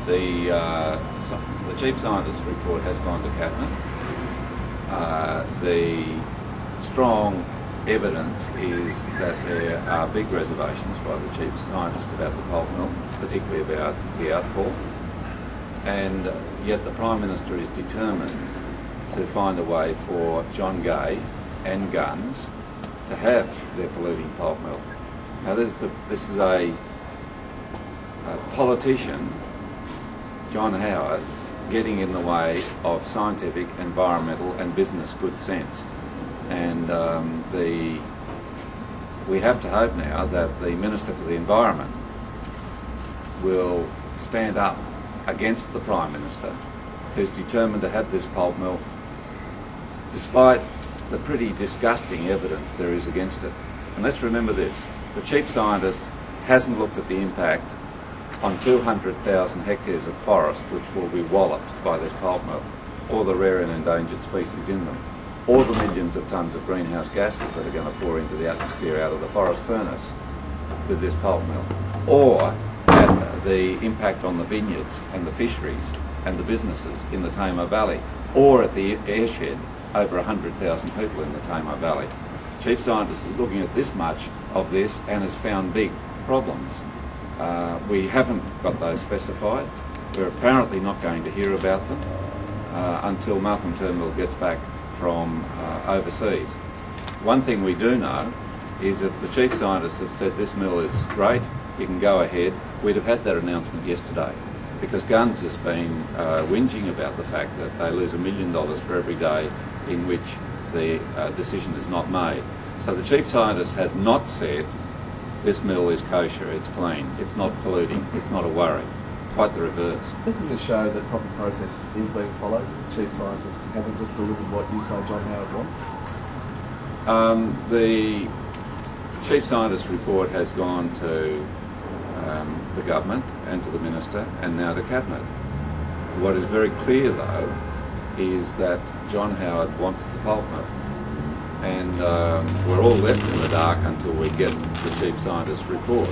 The chief scientist's report has gone to cabinet. The strong evidence is that there are big reservations by the chief scientist about the pulp mill, particularly about the outfall, and yet the Prime Minister is determined to find a way for John Gay and Guns to have their polluting pulp mill. Now this is a politician, John Howard, getting in the way of scientific, environmental and business good sense. And we have to hope now that the Minister for the Environment will stand up against the Prime Minister, who's determined to have this pulp mill, despite the pretty disgusting evidence there is against it. And let's remember this, the chief scientist hasn't looked at the impact on 200,000 hectares of forest which will be walloped by this pulp mill, or the rare and endangered species in them, or the millions of tonnes of greenhouse gases that are going to pour into the atmosphere out of the forest furnace with this pulp mill, or at the impact on the vineyards and the fisheries and the businesses in the Tamar Valley, or at the airshed over 100,000 people in the Tamar Valley. Chief scientist is looking at this much of this and has found big problems. We haven't got those specified. We're apparently not going to hear about them until Malcolm Turnbull gets back from overseas. One thing we do know is if the chief scientist has said this mill is great, you can go ahead, we'd have had that announcement yesterday, because Guns has been whinging about the fact that they lose $1 million for every day in which the decision is not made. So the chief scientist has not said this mill is kosher, it's clean, it's not polluting, it's not a worry. Quite the reverse. Doesn't this show that proper process is being followed? The chief scientist hasn't just delivered what you say John Howard wants? The chief scientist's report has gone to the government and to the minister and now to cabinet. What is very clear though is that John Howard wants the pulp mill, and we're all left in the dark until we get the chief scientist's report.